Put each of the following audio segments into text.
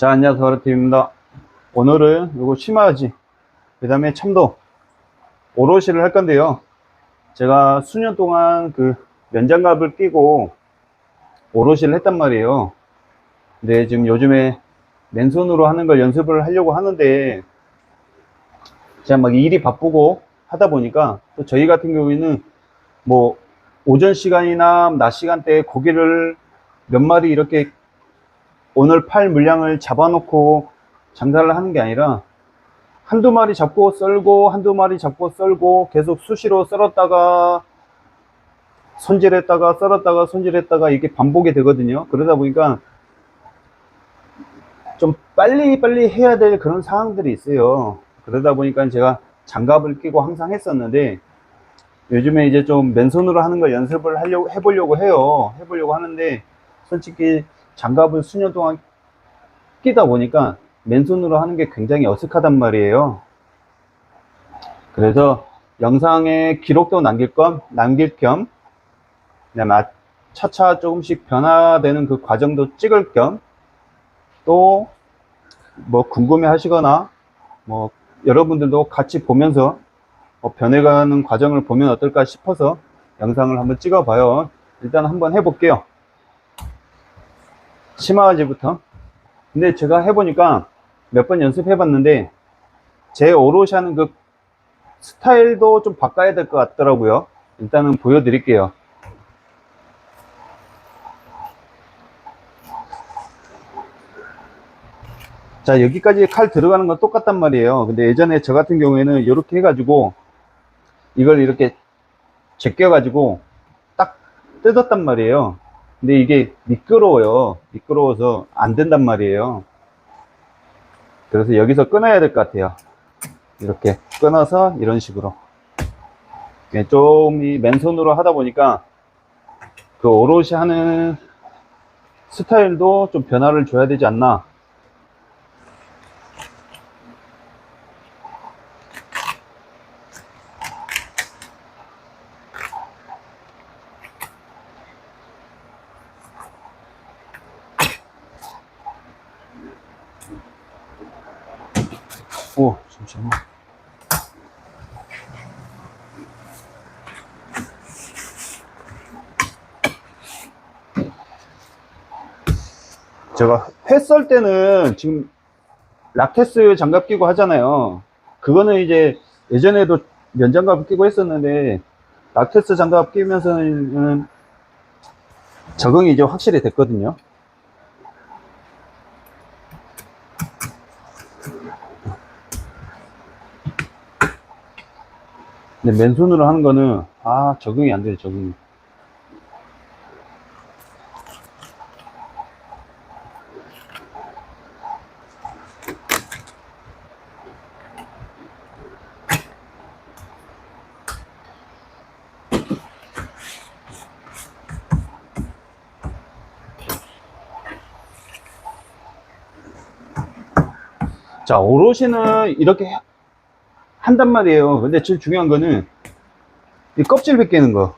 자, 안녕하세요. 가르팀입니다. 오늘은 요거 심화지, 그 다음에 참도, 오롯이를 할 건데요. 제가 수년 동안 그 면장갑을 끼고 오롯이를 했단 말이에요. 근데 지금 요즘에 맨손으로 하는 걸 연습을 하려고 하는데, 제가 막 일이 바쁘고 하다 보니까, 또 저희 같은 경우에는 뭐, 오전 시간이나 낮 시간대에 고기를 몇 마리 이렇게 오늘 팔 물량을 잡아놓고 장사를 하는 게 아니라, 한두 마리 잡고 썰고 한두 마리 잡고 썰고 계속 수시로 썰었다가 손질했다가 썰었다가 손질했다가 이게 반복이 되거든요. 그러다 보니까 좀 빨리 해야 될 그런 상황들이 있어요. 그러다 보니까 제가 장갑을 끼고 항상 했었는데, 요즘에 이제 좀 맨손으로 하는 걸 연습을 해보려고 해요. 해보려고 하는데, 솔직히 장갑을 수년 동안 끼다 보니까 맨손으로 하는 게 굉장히 어색하단 말이에요. 그래서 영상에 기록도 남길 겸, 그다음에 차차 조금씩 변화되는 그 과정도 찍을 겸, 또 뭐 궁금해 하시거나 뭐 여러분들도 같이 보면서 변해가는 과정을 보면 어떨까 싶어서 영상을 한번 찍어 봐요. 일단 한번 해볼게요. 심화지부터. 근데 제가 해보니까 몇 번 연습해 봤는데, 제 오롯이 하는 그 스타일도 좀 바꿔야 될 것 같더라고요. 일단은 보여드릴게요. 자, 여기까지 칼 들어가는 건 똑같단 말이에요. 근데 예전에 저 같은 경우에는 이렇게 해가지고 이걸 이렇게 제껴가지고 딱 뜯었단 말이에요. 근데 이게 미끄러워요. 미끄러워서 안 된단 말이에요. 그래서 여기서 끊어야 될 것 같아요. 이렇게 끊어서 이런 식으로. 좀 이 맨손으로 하다 보니까 그 오롯이 하는 스타일도 좀 변화를 줘야 되지 않나. 오, 잠시만요. 제가 회 썰 때는 지금 락테스 장갑 끼고 하잖아요. 그거는 이제 예전에도 면장갑 끼고 했었는데, 락테스 장갑 끼면서는 적응이 이제 확실히 됐거든요. 근데 맨손으로 하는 거는 적응이 안 돼요. 적응이. 자, 오롯이는 이렇게 한단 말이에요. 근데 제일 중요한 거는 이 껍질 벗기는 거.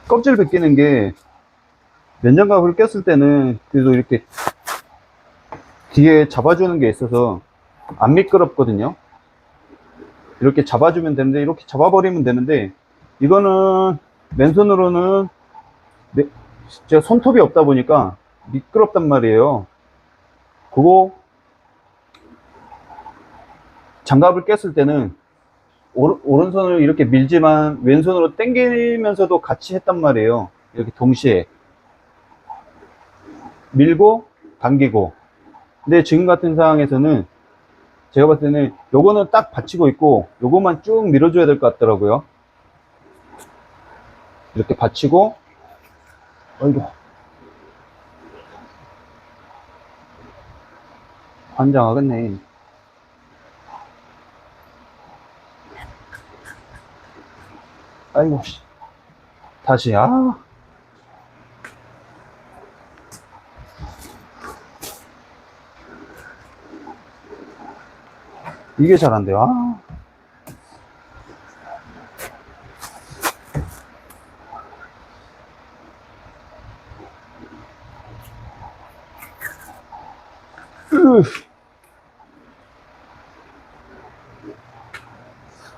껍질 벗기는 게, 면장갑을 꼈을 때는 그래도 이렇게 뒤에 잡아주는 게 있어서 안 미끄럽거든요. 이렇게 잡아주면 되는데, 이렇게 잡아버리면 되는데, 이거는 맨손으로는 제가 손톱이 없다 보니까 미끄럽단 말이에요. 그거 장갑을 꼈을 때는 오른손으로 이렇게 밀지만 왼손으로 당기면서도 같이 했단 말이에요. 이렇게 동시에 밀고 당기고. 근데 지금 같은 상황에서는 제가 봤을 때는 요거는 딱 받치고 있고 요거만 쭉 밀어줘야 될 것 같더라고요. 이렇게 받치고, 어이구, 환장하겠네. 아이고, 다시. 이게 잘 안 돼요. 아.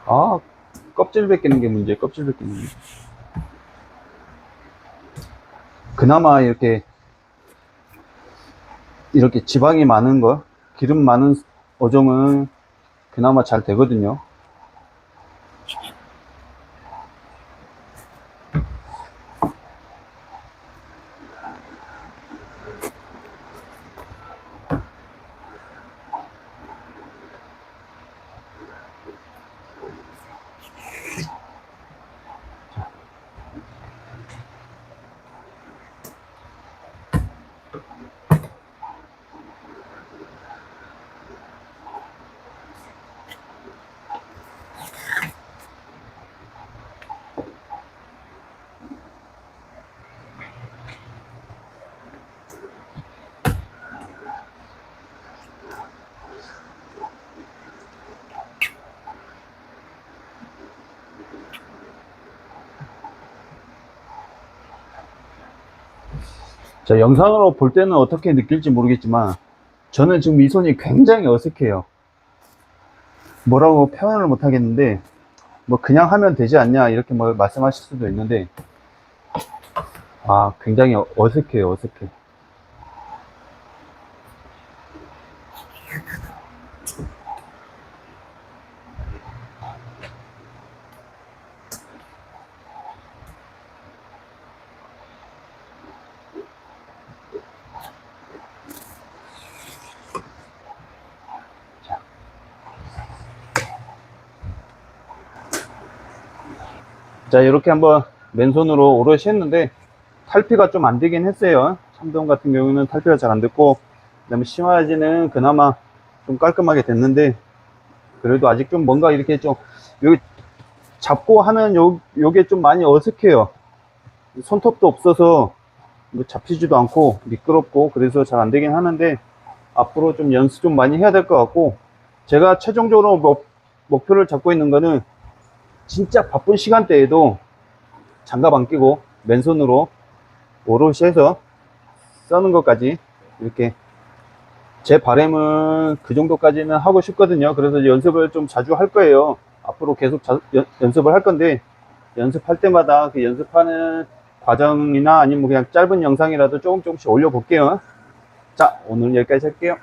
아, 껍질 벗기는 게 문제, 껍질 벗기는 게. 그나마 이렇게 지방이 많은 거, 기름 많은 어종은 그나마 잘 되거든요. 자, 영상으로 볼 때는 어떻게 느낄지 모르겠지만 저는 지금 이 손이 굉장히 어색해요. 뭐라고 표현을 못 하겠는데 뭐 그냥 하면 되지 않냐 이렇게 뭐 말씀하실 수도 있는데 아, 굉장히 어색해요, 어색해. 자, 이렇게 한번 맨손으로 오롯이 했는데 탈피가 좀 안 되긴 했어요. 참돔 같은 경우는 탈피가 잘 안 됐고, 그 다음에 심화지는 그나마 좀 깔끔하게 됐는데, 그래도 아직 좀 뭔가 이렇게 좀 여기 잡고 하는 요게 좀 많이 어색해요. 손톱도 없어서 뭐 잡히지도 않고 미끄럽고 그래서 잘 안 되긴 하는데, 앞으로 좀 연습 좀 많이 해야 될 것 같고, 제가 최종적으로 목표를 잡고 있는 거는 진짜 바쁜 시간대에도 장갑 안 끼고 맨손으로 오롯이 해서 써는 것까지, 이렇게 제 바람은 그 정도까지는 하고 싶거든요. 그래서 연습을 좀 자주 할 거예요. 앞으로 계속 연습을 할 건데, 연습할 때마다 그 연습하는 과정이나 아니면 그냥 짧은 영상이라도 조금씩 올려 볼게요. 자, 오늘 여기까지 할게요.